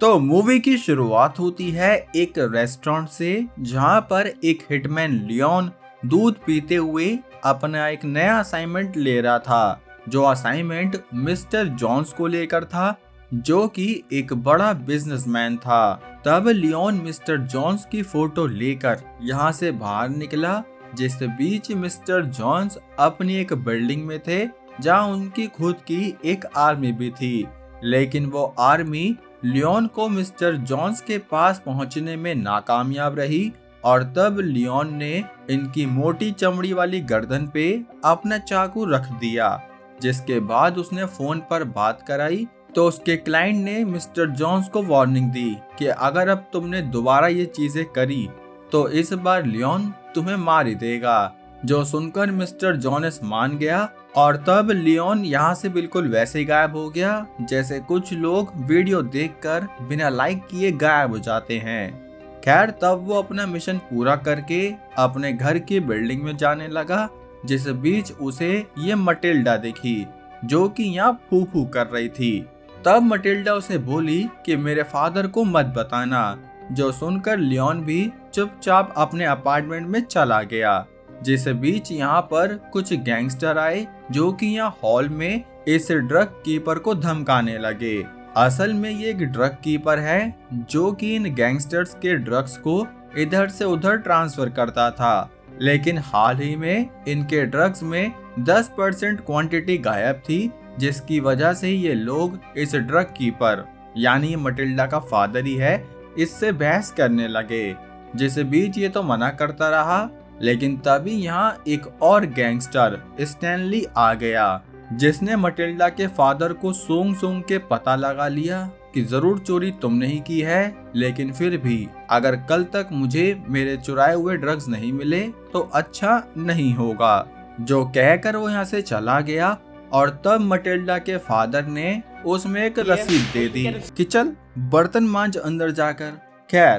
तो मूवी की शुरुआत होती है एक रेस्टोरेंट से, जहां पर एक हिटमैन लियोन दूध पीते हुए अपना एक नया असाइनमेंट ले रहा था। जो असाइनमेंट मिस्टर जॉन्स को लेकर था, जो कि एक बड़ा बिजनेसमैन था। तब लियोन मिस्टर जॉन्स की फोटो लेकर यहाँ से बाहर निकला, जिस बीच मिस्टर जॉन्स अपनी एक बिल्डिंग में थे, जहाँ उनकी खुद की एक आर्मी भी थी। लेकिन वो आर्मी लियोन को मिस्टर जॉन्स के पास पहुंचने में नाकामयाब रही, और तब लियोन ने इनकी मोटी चमड़ी वाली गर्दन पे अपना चाकू रख दिया। जिसके बाद उसने फोन पर बात कराई, तो उसके क्लाइंट ने मिस्टर जॉन्स को वार्निंग दी कि अगर अब तुमने दोबारा ये चीजें करी तो इस बार लियोन तुम्हें मार ही देगा। जो सुनकर मिस्टर जॉनस मान गया, और तब लियोन यहाँ से बिल्कुल वैसे ही गायब हो गया जैसे कुछ लोग वीडियो देखकर बिना लाइक किए गायब हो जाते हैं। खैर, तब वो अपना मिशन पूरा करके अपने घर की बिल्डिंग में जाने लगा, जिस बीच उसे ये मटिल्डा दिखी, जो कि यहाँ फू फू कर रही थी। तब मटिल्डा उसे बोली कि मेरे फादर को मत बताना। जो सुनकर लियोन भी चुपचाप अपने अपार्टमेंट में चला गया। जिस बीच यहाँ पर कुछ गैंगस्टर आए, जो कि यहाँ हॉल में इस ड्रग कीपर को धमकाने लगे। असल में ये एक ड्रग कीपर है, जो कि इन गैंगस्टर्स के ड्रग्स को इधर से उधर ट्रांसफर करता था। लेकिन हाल ही में इनके ड्रग्स में 10% क्वांटिटी गायब थी, जिसकी वजह से ये लोग इस ड्रग कीपर यानी मटिल्डा का फादर ही है, इससे बहस करने लगे। जिस बीच ये तो मना करता रहा, लेकिन तभी यहाँ एक और गैंगस्टर स्टैनली आ गया, जिसने मटिल्डा के फादर को सूंघ सूंघ के पता लगा लिया कि जरूर चोरी तुमने ही की है, लेकिन फिर भी अगर कल तक मुझे मेरे चुराए हुए ड्रग्स नहीं मिले तो अच्छा नहीं होगा। जो कहकर वो यहाँ से चला गया, और तब मटिल्डा के फादर ने उसमें एक रसीद दे दी कि चल बर्तन मांज अंदर जाकर। खैर,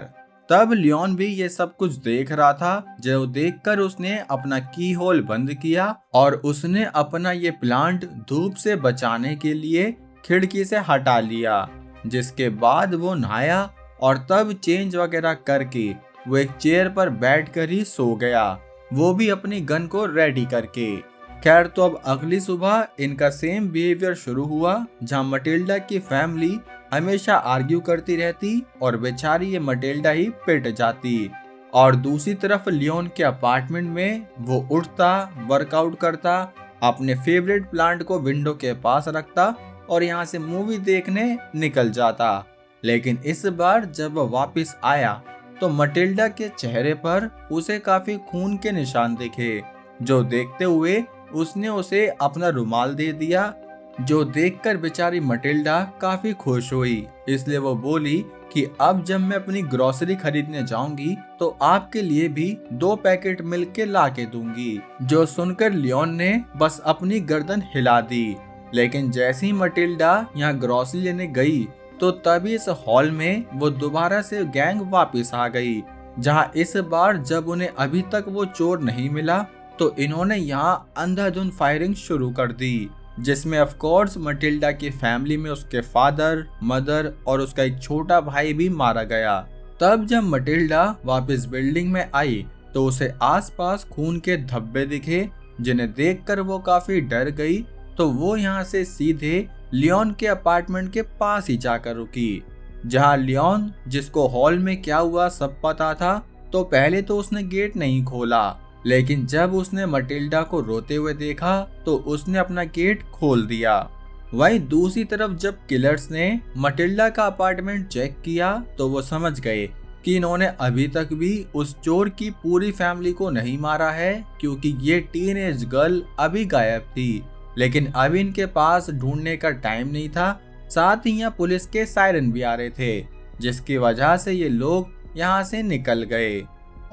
तब लियोन भी ये सब कुछ देख रहा था, जो देखकर उसने अपना की होल बंद किया, और उसने अपना ये प्लांट धूप से बचाने के लिए खिड़की से हटा लिया। जिसके बाद वो नहाया, और तब चेंज वगैरह करके वो एक चेयर पर बैठकर ही सो गया, वो भी अपनी गन को रेडी करके। खैर, तो अब अगली सुबह इनका सेम बिहेवियर शुरू हुआ, जहाँ मटिल्डा की फैमिली हमेशा आर्ग्यू करती रहती और बेचारी ये मटिल्डा ही पिट जाती। और दूसरी तरफ लियोन के अपार्टमेंट में वो उठता, वर्कआउट करता, अपने फेवरेट प्लांट को विंडो के पास रखता और यहाँ से मूवी देखने निकल जाता। लेकिन इस बार जब वह वापस आया, तो मटिल्डा के चेहरे पर उसे काफी खून के निशान दिखे। जो देखते हुए उसने उसे अपना रुमाल दे दिया, जो देखकर बेचारी मटिल्डा काफी खुश हुई। इसलिए वो बोली कि अब जब मैं अपनी ग्रोसरी खरीदने जाऊंगी तो आपके लिए भी 2 पैकेट मिल्क के ला के दूंगी। जो सुनकर लियोन ने बस अपनी गर्दन हिला दी। लेकिन जैसे ही मटिल्डा यहाँ ग्रोसरी लेने गई, तो तभी इस हॉल में वो दोबारा से गैंग वापस आ गई, जहाँ इस बार जब उन्हें अभी तक वो चोर नहीं मिला, तो इन्होंने यहाँ अंधाधुंध फायरिंग शुरू कर दी, जिसमें ऑफ कोर्स मटिल्डा की फैमिली में उसके फादर, मदर और उसका एक छोटा भाई भी मारा गया। तब जब मटिल्डा वापस बिल्डिंग में आई, तो उसे आसपास खून के धब्बे दिखे, जिन्हें देखकर वो काफी डर गई। तो वो यहाँ से सीधे लियोन के अपार्टमेंट के पास ही जाकर रुकी, जहाँ लियोन, जिसको हॉल में क्या हुआ सब पता था, तो पहले तो उसने गेट नहीं खोला, लेकिन जब उसने मटिल्डा को रोते हुए देखा तो उसने अपना गेट खोल दिया। वहीं दूसरी तरफ जब किलर्स ने मटिल्डा का अपार्टमेंट चेक किया, तो वो समझ गए कि इन्होंने अभी तक भी उस चोर की पूरी फैमिली को नहीं मारा है, क्योंकि ये टीनेज गर्ल अभी गायब थी। लेकिन अभी इनके पास ढूंढने का टाइम नहीं था। साथ ही यहाँ पुलिस के सायरन भी आ रहे थे, जिसकी वजह से ये लोग यहाँ से निकल गए।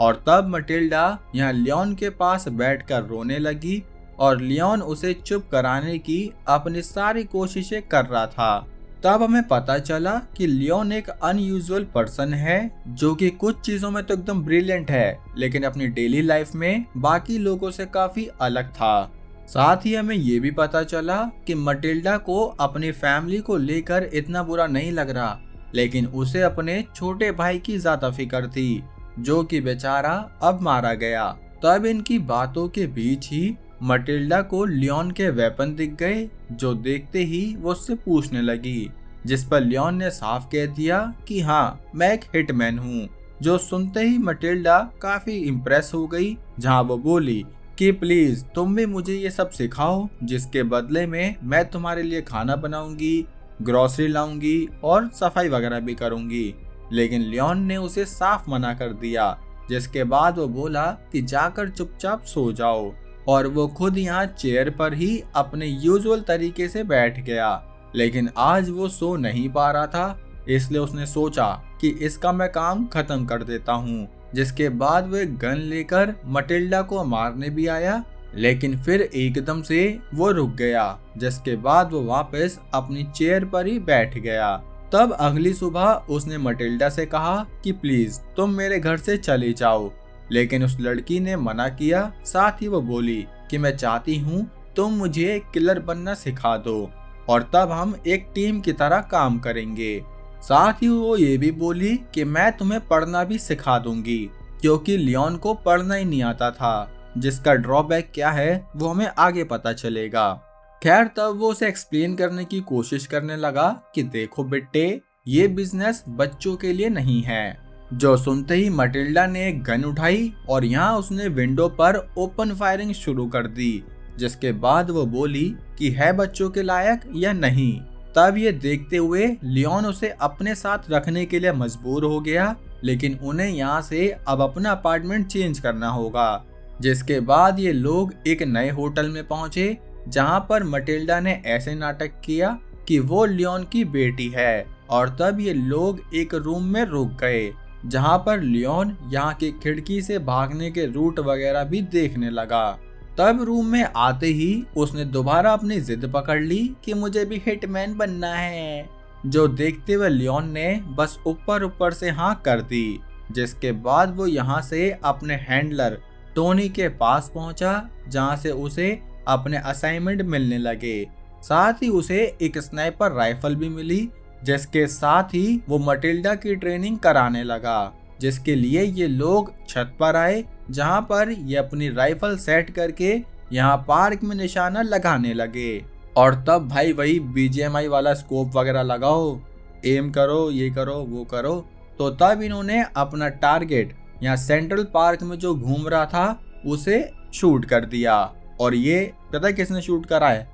और तब मटिल्डा यहाँ लियोन के पास बैठकर रोने लगी, और लियोन उसे चुप कराने की अपनी सारी कोशिशें कर रहा था। तब हमें पता चला कि लियोन एक अनयूजुअल पर्सन है, जो कि कुछ चीजों में तो एकदम ब्रिलियंट है, लेकिन अपनी डेली लाइफ में बाकी लोगों से काफी अलग था। साथ ही हमें ये भी पता चला कि मटिल्डा को अपनी फैमिली को लेकर इतना बुरा नहीं लग रहा, लेकिन उसे अपने छोटे भाई की ज्यादा फिक्र थी, जो कि बेचारा अब मारा गया। तब इनकी बातों के बीच ही मटिल्डा को लियोन के वेपन दिख गए, जो देखते ही वो उससे पूछने लगी, जिस पर लियोन ने साफ कह दिया कि हाँ, मैं एक हिटमैन हूँ। जो सुनते ही मटिल्डा काफी इम्प्रेस हो गई, जहाँ वो बोली कि प्लीज तुम भी मुझे ये सब सिखाओ, जिसके बदले में मैं तुम्हारे लिए खाना बनाऊंगी, ग्रोसरी लाऊंगी और सफाई वगैरह भी करूंगी। लेकिन लियोन ने उसे साफ मना कर दिया, जिसके बाद वो बोला कि जाकर चुपचाप सो जाओ, और वो खुद यहाँ चेयर पर ही अपने यूजुअल तरीके से बैठ गया। लेकिन आज वो सो नहीं पा रहा था, इसलिए उसने सोचा कि इसका मैं काम खत्म कर देता हूँ। जिसके बाद वो एक गन लेकर मटिल्डा को मारने भी आया, लेकिन फिर एकदम से वो रुक गया, जिसके बाद वो वापस अपनी चेयर पर ही बैठ गया। तब अगली सुबह उसने मटिल्डा से कहा कि प्लीज तुम मेरे घर से चली जाओ, लेकिन उस लड़की ने मना किया। साथ ही वो बोली कि मैं चाहती हूँ तुम मुझे एक किलर बनना सिखा दो, और तब हम एक टीम की तरह काम करेंगे। साथ ही वो ये भी बोली कि मैं तुम्हें पढ़ना भी सिखा दूंगी, क्योंकि लियोन को पढ़ना ही नहीं आता था, जिसका ड्रॉबैक क्या है वो हमें आगे पता चलेगा। खैर, तब वो उसे एक्सप्लेन करने की कोशिश करने लगा कि देखो बेटे, ये बिजनेस बच्चों के लिए नहीं है। जो सुनते ही मटिल्डा ने एक गन उठाई और यहाँ उसने विंडो पर ओपन फायरिंग शुरू कर दी, जिसके बाद वो बोली कि है बच्चों के लायक या नहीं। तब ये देखते हुए लियोन उसे अपने साथ रखने के लिए मजबूर हो गया, लेकिन उन्हें यहाँ से अब अपना अपार्टमेंट चेंज करना होगा। जिसके बाद ये लोग एक नए होटल में पहुंचे, जहाँ पर मटिल्डा ने ऐसे नाटक किया कि वो लियोन की बेटी है, और तब ये लोग एक रूम में रुक गए, जहाँ पर लियोन यहाँ की खिड़की से भागने के रूट वगैरह भी देखने लगा। तब रूम में आते ही उसने दोबारा अपनी जिद पकड़ ली कि मुझे भी हिटमैन बनना है, जो देखते हुए लियोन ने बस ऊपर ऊपर से हाँ कर दी। जिसके बाद वो यहाँ से अपने हैंडलर टोनी के पास पहुंचा, जहाँ से उसे अपने असाइनमेंट मिलने लगे। साथ ही उसे एक स्नाइपर राइफल भी मिली, जिसके साथ ही वो मटिल्डा की ट्रेनिंग कराने लगा, जिसके लिए ये लोग छत पर आए, जहां पर ये अपनी राइफल सेट करके यहाँ पार्क में निशाना लगाने लगे। और तब भाई वही BGMI वाला स्कोप वगैरह लगाओ, एम करो, ये करो, वो करो। तो तब इन्होंने अपना टारगेट यहाँ सेंट्रल पार्क में जो घूम रहा था उसे शूट कर दिया। और ये पता है किसने शूट करा है?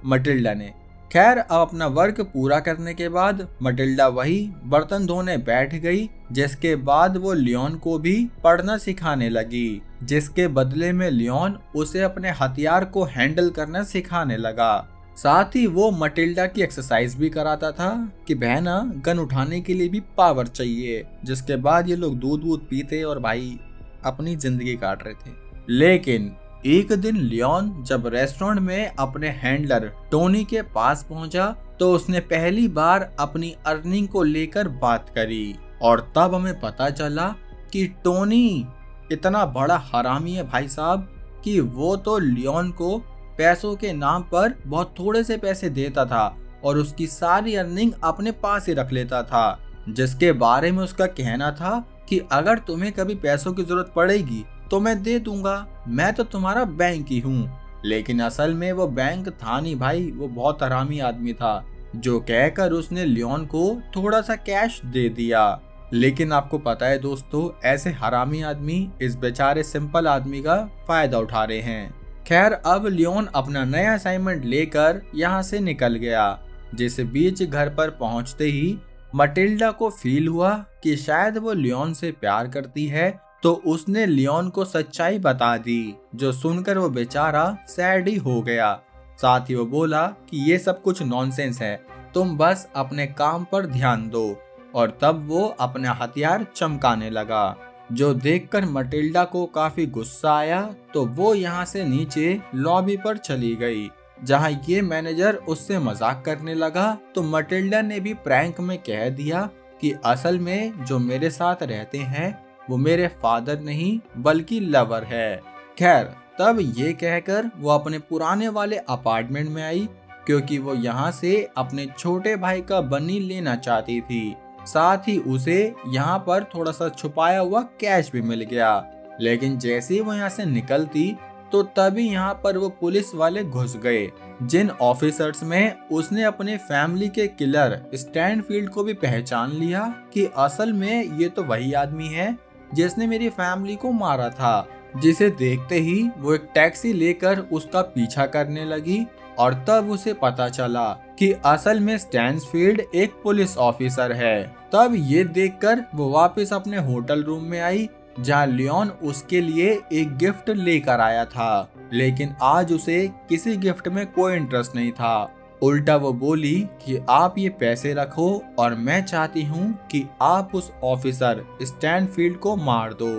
मटिल्डा ने। खैर, अब अपना वर्क पूरा करने के बाद मटिल्डा वही बर्तन धोने बैठ गई, जिसके बाद वो लियोन को भी पढ़ना सिखाने लगी, जिसके बदले में लियोन उसे अपने हथियार को हैंडल करना सिखाने लगा। साथ ही वो मटिल्डा की एक्सरसाइज भी कराता था कि बहना, गन उठाने के लिए भी पावर चाहिए। जिसके बाद ये लोग दूध वूध पीते और भाई अपनी जिंदगी काट रहे थे। लेकिन एक दिन लियोन जब रेस्टोरेंट में अपने हैंडलर टोनी के पास पहुंचा, तो उसने पहली बार अपनी अर्निंग को लेकर बात करी, और तब हमें पता चला कि टोनी इतना बड़ा हरामी है भाई साहब, कि वो तो लियोन को पैसों के नाम पर बहुत थोड़े से पैसे देता था और उसकी सारी अर्निंग अपने पास ही रख लेता था। जिसके बारे में उसका कहना था कि अगर तुम्हें कभी पैसों की जरूरत पड़ेगी तो मैं दे दूंगा, मैं तो तुम्हारा बैंक ही हूँ। लेकिन असल में वो बैंक था नहीं भाई, वो बहुत हरामी आदमी था, जो कहकर उसने लियोन को थोड़ा सा कैश दे दिया। लेकिन आपको पता है दोस्तों, ऐसे हरामी आदमी इस बेचारे सिंपल आदमी का फायदा उठा रहे हैं। खैर, अब लियोन अपना नया असाइनमेंट लेकर यहाँ से निकल गया। जिस बीच घर पर पहुँचते ही मटिल्डा को फील हुआ कि शायद वो लियोन से प्यार करती है, तो उसने लियोन को सच्चाई बता दी, जो सुनकर वो बेचारा सैड ही हो गया। साथ ही वो बोला कि ये सब कुछ नॉनसेंस है, तुम बस अपने काम पर ध्यान दो। और तब वो अपना हथियार चमकाने लगा, जो देखकर मटिल्डा को काफी गुस्सा आया, तो वो यहाँ से नीचे लॉबी पर चली गई, जहाँ ये मैनेजर उससे मजाक करने लगा। तो मटिल्डा ने भी प्रैंक में कह दिया कि असल में जो मेरे साथ रहते हैं वो मेरे फादर नहीं बल्कि लवर है। खैर, तब ये कहकर वो अपने पुराने वाले अपार्टमेंट में आई, क्योंकि वो यहाँ से अपने छोटे भाई का बन्नी लेना चाहती थी। साथ ही उसे यहाँ पर थोड़ा सा छुपाया हुआ कैश भी मिल गया। लेकिन जैसे ही वो यहाँ से निकलती तो तभी यहाँ पर वो पुलिस वाले घुस गए, जिन ऑफिसर्स में उसने अपने फैमिली के किलर स्टैनफील्ड को भी पहचान लिया कि असल में ये तो वही आदमी है जिसने मेरी फैमिली को मारा था। जिसे देखते ही वो एक टैक्सी लेकर उसका पीछा करने लगी और तब उसे पता चला कि असल में स्टैनफील्ड एक पुलिस ऑफिसर है। तब ये देखकर वो वापस अपने होटल रूम में आई जहाँ लियोन उसके लिए एक गिफ्ट लेकर आया था, लेकिन आज उसे किसी गिफ्ट में कोई इंटरेस्ट नहीं था। उल्टा वो बोली कि आप ये पैसे रखो और मैं चाहती हूँ कि आप उस ऑफिसर स्टैनफील्ड को मार दो।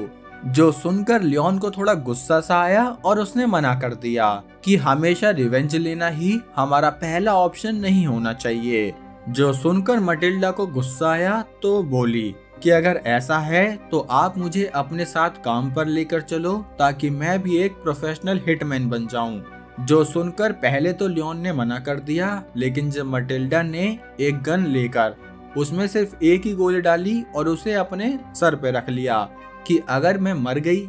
जो सुनकर लियोन को थोड़ा गुस्सा सा आया और उसने मना कर दिया कि हमेशा रिवेंज लेना ही हमारा पहला ऑप्शन नहीं होना चाहिए। जो सुनकर मटिल्डा को गुस्सा आया तो बोली कि अगर ऐसा है तो आप मुझे अपने साथ काम पर लेकर चलो ताकि मैं भी एक प्रोफेशनल हिटमैन बन जाऊं। जो सुनकर पहले तो लियोन ने मना कर दिया, लेकिन जब मटिल्डा ने एक गन लेकर उसमें सिर्फ एक ही गोली डाली और उसे अपने सर पे रख लिया कि अगर मैं मर गई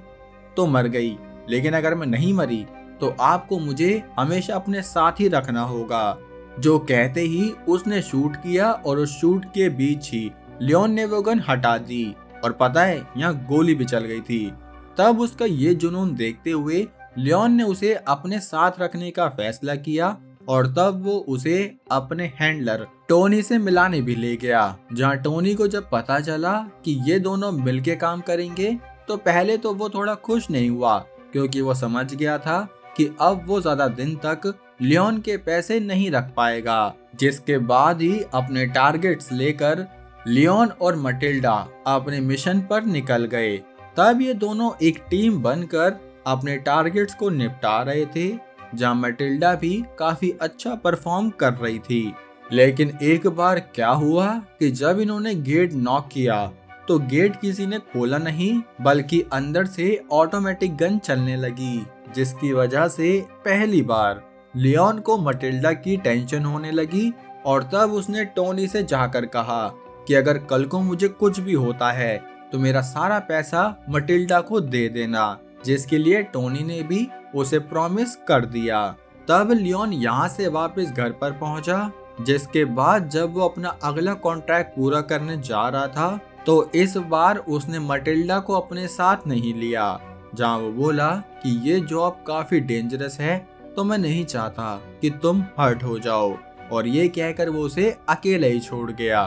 तो मर गई, लेकिन अगर मैं नहीं मरी तो आपको मुझे हमेशा अपने साथ ही रखना होगा। जो कहते ही उसने शूट किया और उस शूट के बीच ही लियोन ने वो गन हटा दी और पता है यहाँ गोली भी चल गई थी। तब उसका ये जुनून देखते हुए लियोन ने उसे अपने साथ रखने का फैसला किया और तब वो उसे अपने हैंडलर टोनी से मिलाने भी ले गया। जहाँ टोनी को जब पता चला कि ये दोनों मिलके काम करेंगे तो पहले तो वो थोड़ा खुश नहीं हुआ, क्योंकि वो समझ गया था कि अब वो ज्यादा दिन तक लियोन के पैसे नहीं रख पाएगा। जिसके बाद ही अपने टारगेट्स लेकर लियोन और मटिल्डा अपने मिशन पर निकल गए। तब ये दोनों एक टीम बनकर अपने टारगेट्स को निपटा रहे थे, जहाँ मटिल्डा भी काफी अच्छा परफॉर्म कर रही थी। लेकिन एक बार क्या हुआ कि जब इन्होंने गेट नॉक किया तो गेट किसी ने खोला नहीं, बल्कि अंदर से ऑटोमेटिक गन चलने लगी, जिसकी वजह से पहली बार लियोन को मटिल्डा की टेंशन होने लगी। और तब उसने टोनी से जाकर कहा कि अगर कल को मुझे कुछ भी होता है तो मेरा सारा पैसा मटिल्डा को दे देना, जिसके लिए टोनी ने भी उसे प्रॉमिस कर दिया। तब लियोन यहाँ से वापस घर पर पहुंचा, जिसके बाद जब वो अपना अगला कॉन्ट्रैक्ट पूरा करने जा रहा था तो इस बार उसने मटिल्डा को अपने साथ नहीं लिया। जहाँ वो बोला कि ये जॉब काफी डेंजरस है तो मैं नहीं चाहता कि तुम हर्ट हो जाओ, और ये कहकर वो उसे अकेले ही छोड़ गया।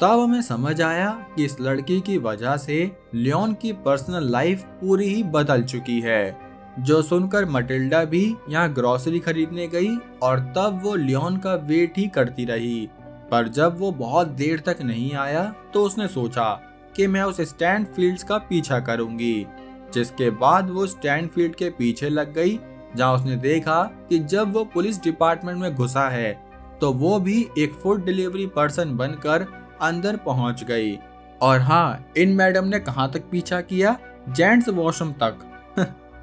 तब हमें समझ आया कि इस लड़की की वजह से लियोन की पर्सनल लाइफ पूरी ही बदल चुकी है। जो सुनकर मटिल्डा भी यहाँ ग्रोसरी खरीदने गई और तब वो लियोन का वेट ही करती रही। पर जब वो बहुत देर तक नहीं आया तो उसने सोचा कि मैं उस स्टैनफील्ड का पीछा करूंगी। जिसके बाद वो स्टैनफील्ड के पीछे लग गई, जहाँ उसने देखा कि जब वो पुलिस डिपार्टमेंट में घुसा है तो वो भी एक फूड डिलीवरी पर्सन बनकर अंदर पहुंच गई। और हाँ, इन मैडम ने कहाँ तक पीछा किया? जेंट्स वॉशरूम तक।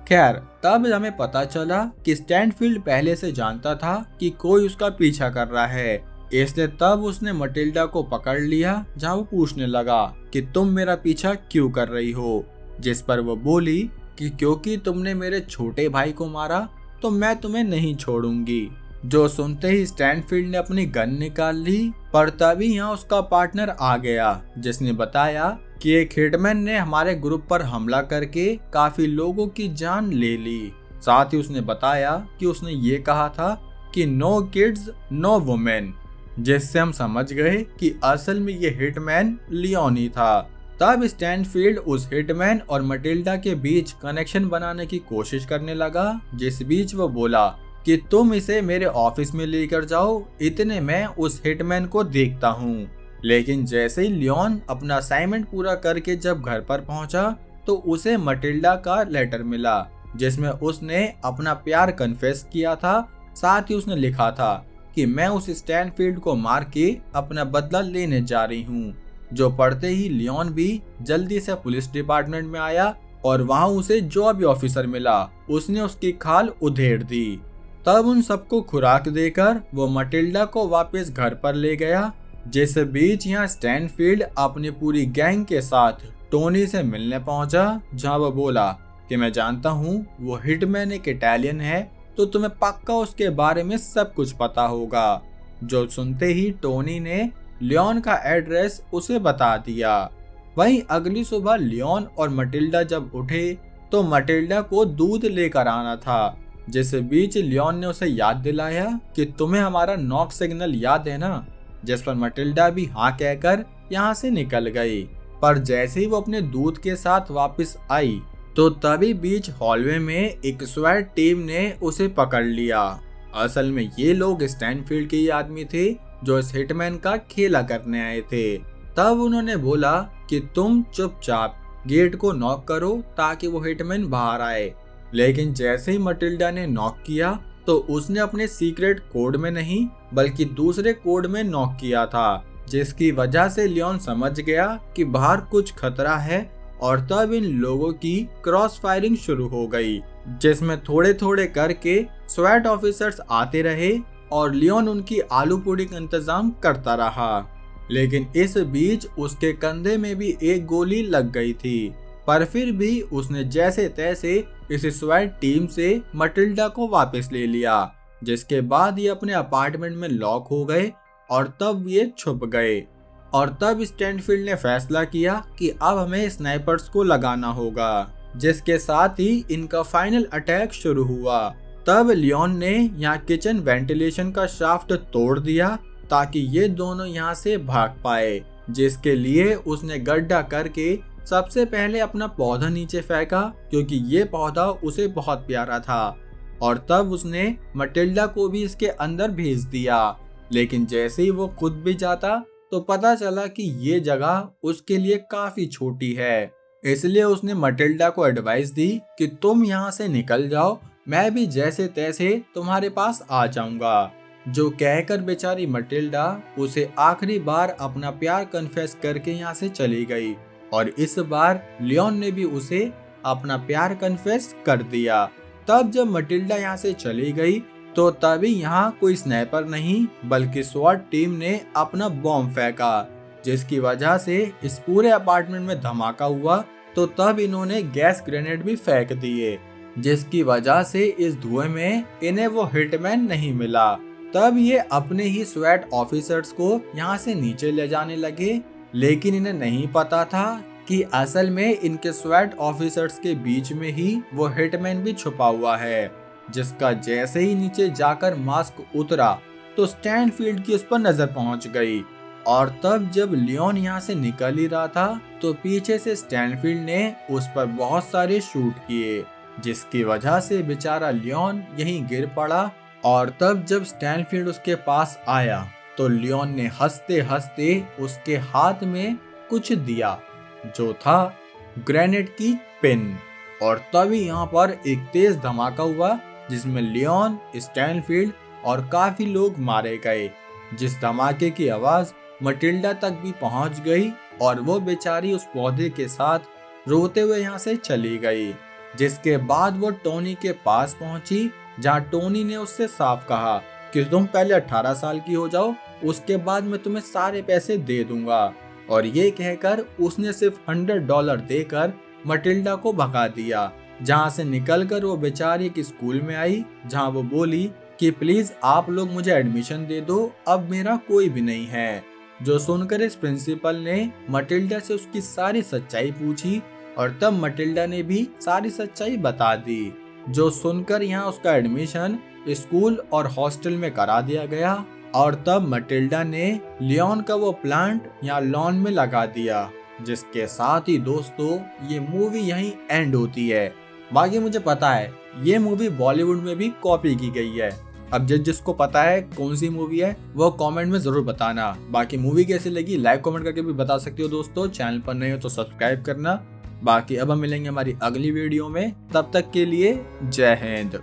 खैर, तब हमें पता चला कि स्टैनफील्ड पहले से जानता था कि कोई उसका पीछा कर रहा है, इसलिए तब उसने मटिल्डा को पकड़ लिया, जहाँ वो पूछने लगा कि तुम मेरा पीछा क्यों कर रही हो। जिस पर वो बोली कि क्योंकि तुमने मेरे छोटे भाई को मारा तो मैं तुम्हें नहीं छोड़ूंगी। जो सुनते ही स्टैनफील्ड ने अपनी गन निकाल ली, पर तभी यहाँ उसका पार्टनर आ गया, जिसने बताया कि एक हिटमैन ने हमारे ग्रुप पर हमला करके काफी लोगों की जान ले ली। साथ ही उसने बताया कि उसने ये कहा था कि नो किड्स नो वुमेन, जिससे हम समझ गए कि असल में ये हिटमैन लियोन ही था। तब स्टैनफील्ड उस हिटमैन और मटिल्डा के बीच कनेक्शन बनाने की कोशिश करने लगा, जिस बीच वो बोला कि तुम इसे मेरे ऑफिस में लेकर जाओ, इतने में उस हिटमैन को देखता हूँ। लेकिन जैसे ही लियोन अपना असाइनमेंट पूरा करके जब घर पर पहुंचा तो उसे मटिल्डा का लेटर मिला, जिसमें उसने अपना प्यार कन्फेस किया था। साथ ही उसने लिखा था कि मैं उस स्टैनफील्ड को मार के अपना बदला लेने जा रही हूँ। जो पढ़ते ही लियोन भी जल्दी से पुलिस डिपार्टमेंट में आया और वहाँ उसे जो भी ऑफिसर मिला उसने उसकी खाल उधेड़ दी। तब उन सबको खुराक देकर वो मटिल्डा को वापस घर पर ले गया। जिस बीच यहाँ स्टैनफील्ड अपनी पूरी गैंग के साथ टोनी से मिलने पहुंचा, जहां वो बोला कि मैं जानता हूँ वो हिटमैन एक इटालियन है, तो तुम्हें पक्का उसके बारे में सब कुछ पता होगा। जो सुनते ही टोनी ने लियोन का एड्रेस उसे बता दिया। वहीं अगली सुबह लियोन और मटिल्डा जब उठे तो मटिल्डा को दूध लेकर आना था। जिस बीच लियोन ने उसे याद दिलाया कि तुम्हें हमारा नॉक सिग्नल याद है ना, जिस पर मटिल्डा भी हाँ कहकर यहाँ से निकल गई। पर जैसे ही वो अपने दूध के साथ वापस आई तो तभी बीच हॉलवे में एक स्वैट टीम ने उसे पकड़ लिया। असल में ये लोग स्टैनफील्ड के ही आदमी थे जो इस हिटमैन का खेला करने आए थे। तब उन्होंने बोला कि तुम चुपचाप गेट को नॉक करो ताकि वो हिटमैन बाहर आए। लेकिन जैसे ही मटिल्डा ने नॉक किया तो उसने अपने सीक्रेट कोड में नहीं बल्कि दूसरे कोड में नॉक किया था, जिसकी वजह से लियोन समझ गया कि बाहर कुछ खतरा है। और तब इन लोगों की क्रॉस फायरिंग शुरू हो गई, जिसमें थोड़े थोड़े करके स्वैट ऑफिसर्स आते रहे और लियोन उनकी आलू पूड़ी का इंतजाम करता रहा। लेकिन इस बीच उसके कंधे में भी एक गोली लग गई थी, पर फिर भी उसने जैसे तैसे इस स्वैट टीम से मटिल्डा को वापस ले लिया। जिसके बाद ये अपने अपार्टमेंट में लॉक हो गए और तब ये छुप गए। और तब स्टैनफील्ड ने फैसला किया कि अब हमें स्नाइपर्स को लगाना होगा, जिसके साथ ही इनका फाइनल अटैक शुरू हुआ। तब लियोन ने यहाँ किचन वेंटिलेशन का शाफ्ट तोड़ दिया ताकि ये दोनों यहाँ से भाग पाए, जिसके लिए उसने गड्ढा करके सबसे पहले अपना पौधा नीचे फेंका क्योंकि ये पौधा उसे बहुत प्यारा था। और तब उसने मटिल्डा को भी इसके अंदर भेज दिया। लेकिन जैसे ही वो खुद भी जाता तो पता चला कि ये जगह उसके लिए काफी छोटी है, इसलिए उसने मटिल्डा को एडवाइस दी कि तुम यहाँ से निकल जाओ, मैं भी जैसे तैसे तुम्हारे पास आ जाऊंगा। जो कहकर बेचारी मटिल्डा उसे आखिरी बार अपना प्यार कन्फेस करके यहाँ से चली गई। और इस बार लियोन ने भी उसे अपना प्यार कन्फेस कर दिया। तब जब मटिल्डा यहाँ से चली गई तो तभी यहाँ कोई स्नाइपर नहीं बल्कि स्वॉट टीम ने अपना बॉम्ब फेंका, जिसकी वजह से इस पूरे अपार्टमेंट में धमाका हुआ। तो तब इन्होंने गैस ग्रेनेड भी फेंक दिए, जिसकी वजह से इस धुएं में इन्हें वो हिटमैन नहीं मिला। तब ये अपने ही स्वैट ऑफिसर्स को यहाँ से नीचे ले जाने लगे, लेकिन इन्हें नहीं पता था कि असल में इनके स्वैट ऑफिसर्स के बीच में ही वो हिटमैन भी छुपा हुआ है, जिसका जैसे ही नीचे जाकर मास्क उतरा तो स्टैनफील्ड की उस पर नजर पहुंच गई। और तब जब लियोन यहाँ से निकल ही रहा था तो पीछे से स्टैनफील्ड ने उस पर बहुत सारे शूट किए, जिसकी वजह से बेचारा लियोन यहीं गिर पड़ा। और तब जब स्टैनफील्ड उसके पास आया तो लियोन ने हंसते हंसते उसके हाथ में कुछ दिया, जो था ग्रेनेड की पिन। और तभी यहाँ पर एक तेज धमाका हुआ, जिसमें लियोन, स्टैनफील्ड और काफी लोग मारे गए। जिस धमाके की आवाज मटिल्डा तक भी पहुंच गई और वो बेचारी उस पौधे के साथ रोते हुए यहाँ से चली गई। जिसके बाद वो टोनी के पास पहुंची, जहाँ टोनी ने उससे साफ कहा कि तुम पहले 18 साल की हो जाओ, उसके बाद मैं तुम्हें सारे पैसे दे दूंगा। और ये कहकर उसने सिर्फ $100 देकर मटिल्डा को भगा दिया, जहाँ से निकलकर वो बेचारी एक स्कूल में आई, जहाँ वो बोली कि प्लीज आप लोग मुझे एडमिशन दे दो, अब मेरा कोई भी नहीं है। जो सुनकर इस प्रिंसिपल ने मटिल्डा से उसकी सारी सच्चाई पूछी और तब मटिल्डा ने भी सारी सच्चाई बता दी। जो सुनकर यहाँ उसका एडमिशन स्कूल और हॉस्टल में करा दिया गया। और तब मटिल्डा ने लियोन का वो प्लांट यहाँ लॉन में लगा दिया। जिसके साथ ही दोस्तों ये मूवी यहीं एंड होती है। बाकी मुझे पता है ये मूवी बॉलीवुड में भी कॉपी की गई है। अब जिसको पता है कौन सी मूवी है वो कमेंट में जरूर बताना। बाकी मूवी कैसी लगी लाइक कमेंट करके भी बता सकते हो दोस्तों। चैनल पर नए हो तो सब्सक्राइब करना। बाकी अब हम मिलेंगे हमारी अगली वीडियो में, तब तक के लिए जय हिंद।